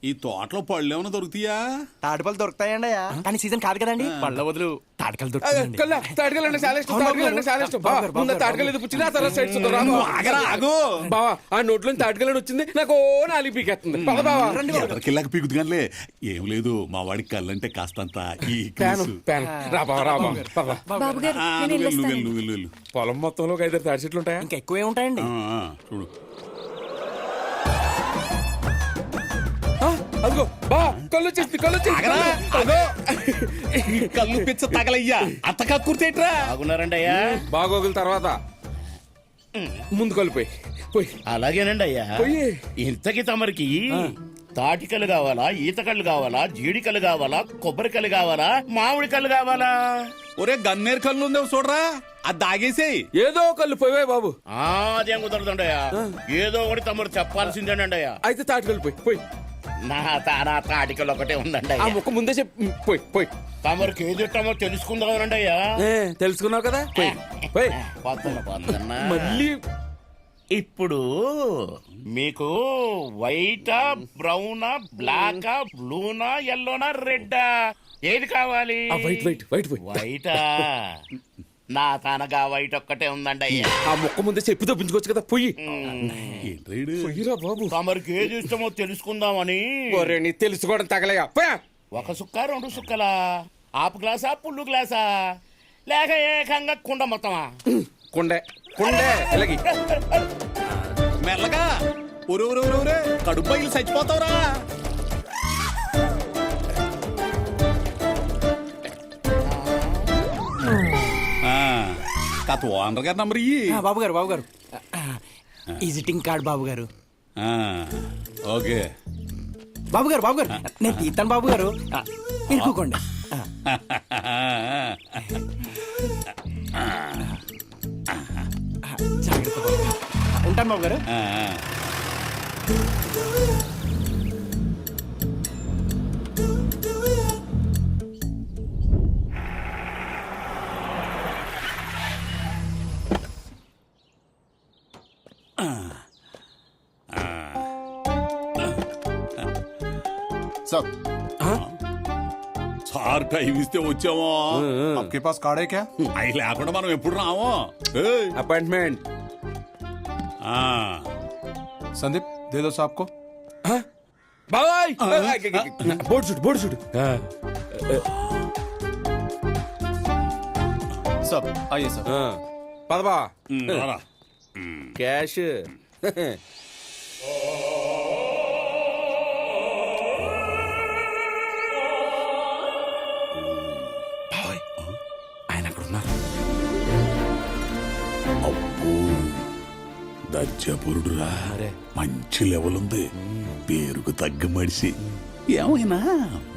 ఈ తోటలో పళ్ళు ఏమైనా దొరుకుతాయా? తాటిపళ్ళు దొరుకుతాయండి కానీ సీజన్ కాదు కదండి. పళ్ళ బదులు తాటికలు దొరుకుతాయండి. తాటికలంటే చాలా ఇష్టం, తాటికలంటే చాలా ఇష్టం. ముందు తాటికలు ఇది పుచ్చింది, ఆ తర్వాత సైడ్ చూద్దాం. రా బావ. ఆగు. బావా ఆ నోట్లో తాటికలని వచ్చింది, నాకు ఓ నాలుగు పీకేస్తుంది. పద బావా. ఎదరికెళ్ళాక పీకుతుగానిలే. ఏం లేదు, మా వాడికి కళ్ళంటే కాస్తంత ఈ ప్యాను, ప్యాను. రా బావా, రా బావా. పద. బాబు గారు ఆ, నేను నువ్వు వెళ్ళు, వెళ్ళొస్తాను. నువ్వు వెళ్ళు. పొలం మొత్తంలో ఒక 5 తాటి చెట్లు ఉంటాయా? ఇంకా ఎక్కువే ఉంటాయండి. చూడు. అదిగో బా, కళ్ళు వచ్చేసింది, కళ్ళు వచ్చేసింది. ఆగరా. అదో. ఈ కళ్ళు పిచ్చ తగలయ్యా, అంత కక్కుర్తేట్రా? బాగున్నారండి అయ్యా. బాగోగుల తర్వాత ముందు కలిపోయి పోయి. అలాగేనండి అయ్యా. పోయి. ఇంతకి తమరికి తాటికలు కావాలా, ఈతకళ్ళు కావాలా, జీడికలు కావాలా, కొబ్బరికలు కావాలా, మామిడి కళ్ళు కావాలా? ఒరే గన్నేరు కళ్ళు ఉందేమో చూడరా, అది దాగేసేయ్. ఏదో కళ్ళు పోయే బాబు. అదేం కుదరదండయ్యా. ఏదో ఒకటి తమరు చెప్పాల్సిందేనండి అయ్యా. అయితే తాటి కలిపోయి పోయి. నా తాటికలు ఒకటే ఉందండి ఆ అయ్యా. ముక్క ముందే చెప్పి పోయి పోయి. తమరికి ఏది ఇష్టమో తెలుసుకుందామనండి అయ్యా. తెలుసుకున్నావు కదా, పోయి పోయి. పొద్దున్న మళ్ళీ ఇప్పుడు మీకు వైటా, బ్రౌనా, బ్లాకా, బ్లూనా, ఎల్లోనా, రెడ్డా ఏది కావాలి? వైట్ వైట్ వైట్ పోయి. వైటా? నా తనగా వైట్ ఒక్కటే ఉందండి అయ్యా. ఆ ముక్క ముందే చెప్పి తప్పించుకోవచ్చు కదా, పోయి. ఏంట్రా పోయిరా బాబు. తమరికి ఏది ఇష్టమో తెలుసుకుందామని. ఒరే నీ తెలుసుకోవడం తగలయా. పోయా. ఒక సుక్క, 2 సుక్కలా, ఆపు గ్లాసా, పుల్లు గ్లాసా, లేక ఏకంగా కుండ మొత్తమా? కుండే కుండే ఎలాగి. మెల్లగా. ఒరే కడుపు పగిలి చచ్చిపోతావురా. కథ ఓనర్ గారు నంబర్ ఇయ్యి. బాబు గారు, బాబు గారు, విజిటింగ్ కార్డ్ బాబు గారు. ఓకే. బాబు గారు, బాబు గారు, నేను తీస్తాను బాబు గారు, ఇంకోండి. జాగ్రత్త బాబు గారు. ఉంటాను బాబు గారు. సార్ టైం ఇస్తే వచ్చామో. आपके पास कार्ड है क्या? అవి లేకుండా మనం ఎప్పుడు రామో. అపాయింట్మెంట్. संदीप दे दो साहब को. బాయ్. బోర్డు చూడు, బోర్డు చూడు. सब आइए सब. పదబా. రారా. క్యాష్. ఆయన అక్కడ ఉన్నారు. అబ్బో, దర్జాపురుడురా. మంచి లెవెల్ ఉంది. పేరుకు తగ్గ మడిసి. ఏమైనా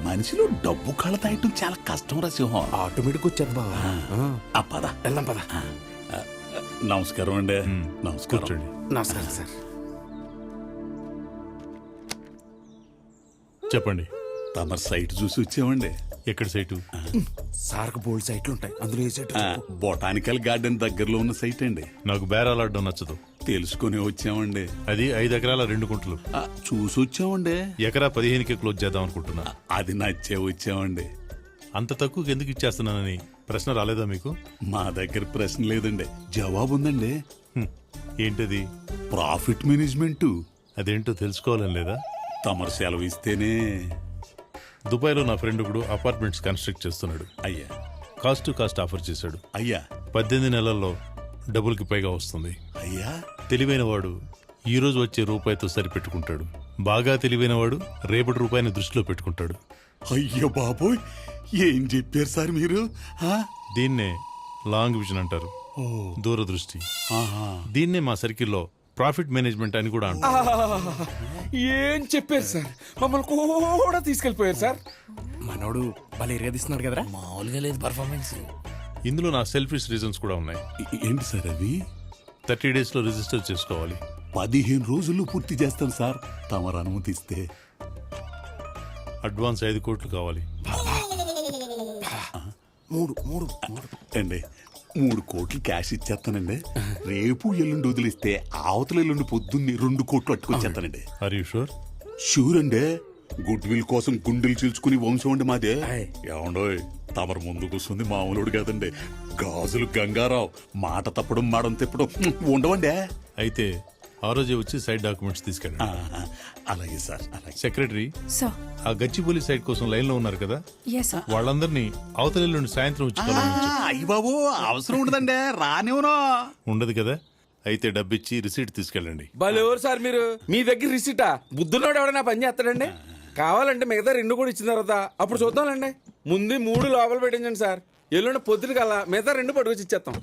మనిషిలో డబ్బు కళ తాయటం చాలా కష్టం రా సింహం. ఆటోమేటిక్ వచ్చేది బాబా. పద వెళ్దాం పద. నమస్కారం అండి. నమస్కారం. నమస్కారం సార్. చెప్పండి. తమరు సైట్ చూసి వచ్చామండి. ఎక్కడ సైటు? సార్కు బోల్డ్ సైట్లు ఉంటాయి, అందులో ఏ సైట్? బొటానికల్ గార్డెన్ దగ్గరలో ఉన్న సైట్ అండి. నాకు బేరాలాడడం నచ్చదు. తెలుసుకుని వచ్చామండి. అది 5 ఎకరాల 2 గుంటలు. చూసి వచ్చామండి. ఎకరా 15కి క్లోజ్ చేద్దాం అనుకుంటున్నా. అది నచ్చే వచ్చామండి. అంత తక్కువకి ఎందుకు ఇచ్చేస్తున్నానని ప్రశ్న రాలేదా మీకు? మా దగ్గర ప్రశ్న లేదండి, జవాబు ఉందండి. ఏంటది? Profit management. అదేంటో తెలుసుకోవాలని లేదా? తమరు సెలవు ఇస్తేనే. దుబాయ్లో నా ఫ్రెండ్ ఒకడు అపార్ట్మెంట్స్ కన్స్ట్రక్ట్ చేస్తున్నాడు. అయ్యా. కాస్ట్ టు కాస్ట్ ఆఫర్ చేశాడు. అయ్యా. 18 నెలల్లో డబుల్కి పైగా వస్తుంది. అయ్యా. తెలివైన వాడు ఈ రోజు వచ్చే రూపాయితో సరిపెట్టుకుంటాడు. బాగా తెలివైన వాడు రేపటి రూపాయిని దృష్టిలో పెట్టుకుంటాడు. అయ్యో బాబోయ్, ఏం చెప్పారు సార్ మీరు? దీన్నే లాంగ్ విజన్ అంటారు, దూరదృష్టి. ఆహా. దీన్నే మా సర్కిల్లో ప్రాఫిట్ మేనేజ్మెంట్ అని కూడా అంటారు. ఏం చెప్పారు సార్, మమ్మల్ని కూడా తీసుకెళ్ళిపోయారు సార్. మనోడు భలే ఏరియాదిస్తున్నాడు కదరా. మామూలుగా లేదు పర్ఫార్మెన్స్. ఇందులో నా సెల్ఫిష్ రీజన్స్ కూడా ఉన్నాయి. ఏంటి సార్ అవి? 30 days లో రిజిస్టర్ చేసుకోవాలి. 15 రోజుల్లో పూర్తి చేస్తాం సార్, తమరు అనుమతిస్తే. అడ్వాన్స్ 5 కోట్లు కావాలి. అండి 3 కోట్లు క్యాష్ ఇచ్చేస్తానండి. రేపు ఎల్లుండి వదిలిస్తే అవతల ఎల్లుండి పొద్దున్నే 2 కోట్లు అట్టుకొచ్చేస్తానండి. Are you sure? షూర్ అండి. గుడ్ విల్ కోసం గుండెలు చీల్చుకుని వంశం ఉండి మాదే ఆయ్. ఏమండోయ్ తమరు ముందుకు వస్తుంది మామూలుడు కాదండి గాజులు గంగారావు మాట తప్పడం మాడం తిప్పడం ఉండవండి అయితే ఆ రోజే వచ్చి సైడ్ డాక్యుమెంట్స్ తీసుకెళ్ళండి. అలాగే సార్ అలాగే సెక్రటరీ, సార్ ఆ గచ్చిబౌలి సైడ్ కోసం లైన్ లో ఉన్నారు కదా, ఎస్ సార్ వాళ్ళందరినీ అవతల నుండి సాయంత్రం వచ్చి కలవమని అయ్యి బాబు అవసరం ఉండదండి రానివ్వను ఉండదు కదా. అయితే డబ్బిచ్చి రిసీట్ తీసుకెళ్ళండి. భలే ఎవరు సార్ మీరు? మీ దగ్గర రిసిటా? బుద్ధున్నోడు ఎవడన్నా పని చేస్తాడండి? కావాలంటే మిగతా 2 కూడా ఇచ్చిన తర్వాత అప్పుడు చూద్దాంలేండి. ముందు 3 లోపల పెట్టించండి సార్. ఎల్లుండి పొద్దున కల్లా మిగతా 2 పట్టుకొచ్చి ఇచ్చేస్తాం.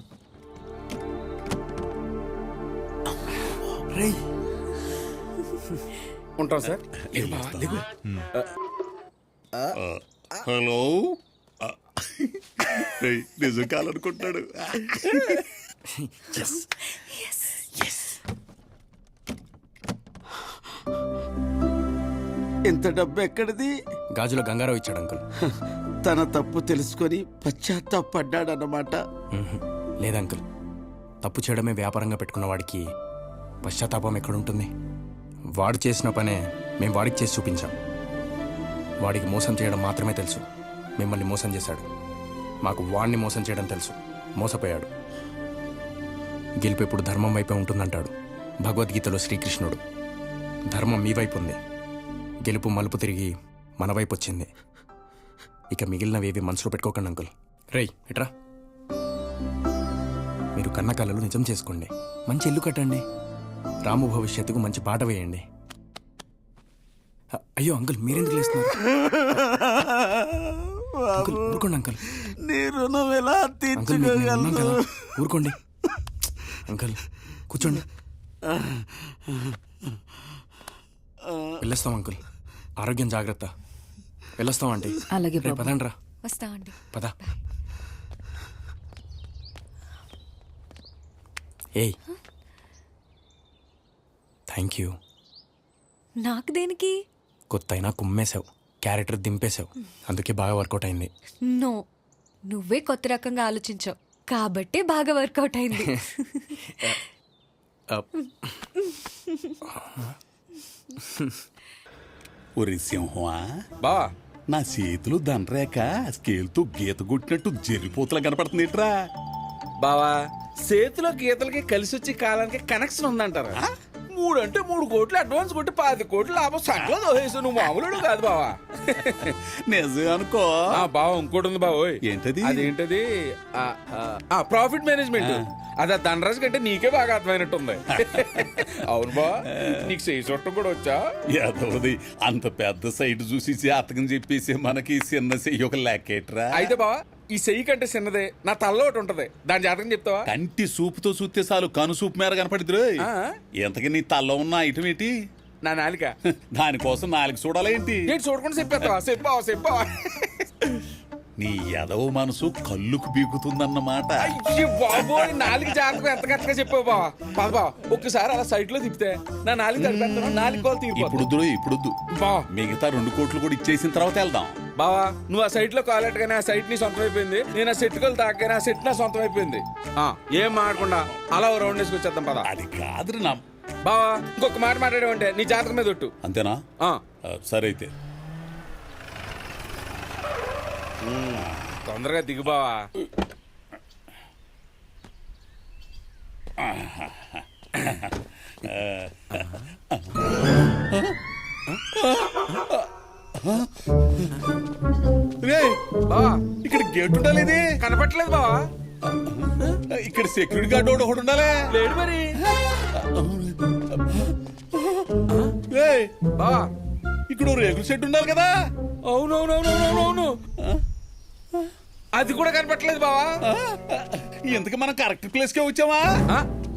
ఉంటాం సార్. దిగు బావా, దిగు. హలో ఏయ్, నిజం కాలనుకుంటున్నాడు ఇంత డబ్బు ఎక్కడిది? గాజులో గంగారావు ఇచ్చాడు అంకుల్. తన తప్పు తెలుసుకొని పశ్చాత్తాపడ్డాడన్నమాట. లేదు అంకుల్, తప్పు చేయడమే వ్యాపారంగా పెట్టుకున్న వాడికి పశ్చాత్తాపం ఎక్కడుంటుంది? వాడు చేసిన పనే మేము వాడికి చేసి చూపించాం. వాడికి మోసం చేయడం మాత్రమే తెలుసు. మిమ్మల్ని మోసం చేశాడు. మాకు వాడిని మోసం చేయడం తెలుసు. మోసపోయాడు. గెలుపు ఎప్పుడు ధర్మం వైపే ఉంటుందంటాడు భగవద్గీతలో శ్రీకృష్ణుడు. ధర్మం మీ వైపు ఉంది. గెలుపు మలుపు తిరిగి మన వైపు వచ్చింది. ఇక మిగిలినవేవి మనసులో పెట్టుకోకండి అంకుల్. రేయ్ ఇట్రా. మీరు కన్న కలలు నిజం చేసుకోండి. మంచి ఇల్లు కట్టండి. రాము భవిష్యత్తుకు మంచి పాట వేయండి. అయ్యో అంకుల్, మీరెందుకు లేస్తున్నారు? అంకుల్ ఊరుకోండి అంకుల్. నీ రుణం ఎలా అంకుల్ మీకు నేను ఉన్నాను కదా, తీర్చుకోగలను? ఊరుకోండి. అంకుల్ కూర్చోండి. వెళ్ళొస్తాం అంకుల్. ఆరోగ్యం జాగ్రత్త. వెళ్ళొస్తాం ఆంటీ. అలాగే రేపు పదండ్రా. వస్తా అండి. పద. ఏయ్ థ్యాంక్ యూ. నాకు దేనికి? కొత్త అయినా కుమ్మేశావు, క్యారెక్టర్ దింపేశావు. అందుకే బాగా వర్కౌట్ అయింది. నో, నువ్వే కొత్త రకంగా ఆలోచించావు కాబట్టే బాగా వర్కౌట్ అయింది. ఒరి సింహమా బావా, నా చేతులు దండరేక స్కేల్తో గీత కొట్టినట్టు జరిపోతులా కనపడుతుందిట్రా బావా, చేతిలో గీతలకి కలిసి వచ్చి కాలానికి కనెక్షన్ ఉందంటారా? 3 అంటే 3 కోట్లు అడ్వాన్స్ కొట్టి 10 కోట్లు లాభం సంకలో దోహేసు. నువ్వు మామూలు కాదు బావా. నిజం అనుకో బావా ఇంకోటి ఉంది బావోయ్. ఏంటది? అదేంటది? Profit management. అది దండరాజు కంటే నీకే బాగా అర్థమైనట్టుంది. అవును బావా, నీకు చేయి చుట్టం కూడా వచ్చా? యాదవది అంత పెద్ద సైట్ చూసి జాతకం చెప్పేసి మనకి చిన్న చెయ్యి ఒక లెక్కేట్రా. అయితే బావా, ఈ చెయ్యి కంటే చిన్నదే నా తల్లో ఒకటి ఉంటది. దాని జాతకం చెప్తావా? కంటి సూపుతో చూస్తే చాలు కను సూపు మేర కనపడిద్రు. ఆ? ఎంతకి నీ తల్లో ఉన్న ఐటమ్ ఏంటి? నా నాలిక. దానికోసం 4 చూడాలేంటి? ఏంటి చూడకుండా చెప్పేస్తావా? చెప్పావా చెప్పావా? నీ ఎదవ మనసు కళ్ళుకు బీగుతుందన్నమాట. అయ్యి బాబోయ్, నాలుగు జాతకం ఎంత కరెక్ట్గా చెప్పావు బావా. బాబా ఒక్కసారి అలా సైట్ లో తిప్పితే నా నాలుగు తడిపేస్తాను. 4 కోలు తీరిపోతుంది. ఇప్పుడు బావా మిగతా 2 కోట్లు కూడా ఇచ్చేసిన తర్వాత వెళ్దాం. బావా, నువ్వు ఆ సైట్ లో కాలెట్టగానే ఆ సైట్ నీ సొంతం అయిపోయింది. నేను ఆ సెట్ కోలు తాకగానే ఆ సెట్ నా సొంతం అయిపోయింది. ఏం మాడకుండా అలా ఓ రౌండ్ వేసుకొచ్చేద్దాం పదా. అది కాదు నా బావా, ఇంకొక మాట మాట్లాడేవంటే నీ జాతకం మీద ఒట్టు. అంతేనా? ఆ, సరే అయితే తొందరగా దిగు బావా. రేయ్, బావా ఇక్కడ గేట్ ఉండాలి. కనపట్లేదు బావా. ఇక్కడ సెక్యూరిటీ గార్డ్ ఒకడు ఉండాలి. లేడు మరి. రేయ్, బావా ఇక్కడ రేకుల షెడ్ ఉండాలి కదా. అవునవునవునవునవును, అది కూడా కనపట్లేదు బావా. ఇంతకు మనం కరెక్ట్ ప్లేస్ కే వచ్చామా?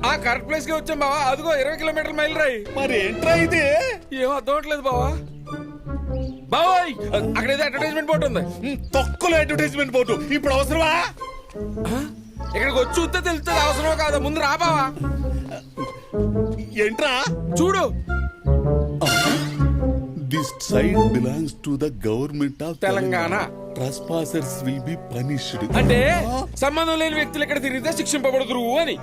ఆ కరెక్ట్ ప్లేస్ కి వచ్చాం బావా. అదిగో 20 కిలోమీటర్ల మైల్ రాయి. మరి ఏంట్రా ఇది? ఏం అర్థం అవట్లేదు బావా. బావోయ్, అక్కడ ఏదో అడ్వర్టైజ్మెంట్ బోర్డు ఉంది. తొక్కలో అడ్వర్టైజ్మెంట్ బోర్డు ఇప్పుడు అవసరమా? ఇక్కడికి వచ్చి చూస్తే తెలుస్తుంది అవసరమో కాదా. ముందు రా బావా. ఏంట్రా? చూడు. This site belongs to the government of Telangana. Trespassers will be punished. అంటే సంబంధం లేని వ్యక్తులు ఇక్కడ తిరిగితే శిక్షింపబడుదురు అని.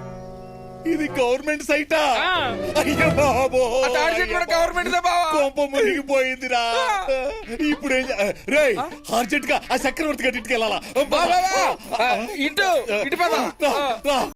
ఇది గవర్నమెంట్ సైటా ఆ. అయ్యో బాబో ఆ తాడి చెట్టు కూడా గవర్నమెంట్ దే బావా. కోపం మునిగిపోయిందిరా ఇప్పుడు రే అర్జెంట్ గా ఆ చక్రవర్తి గట్టికి వెళ్ళాలా బా, బా, బా. ఆ, ఇటు పద. రా, రా.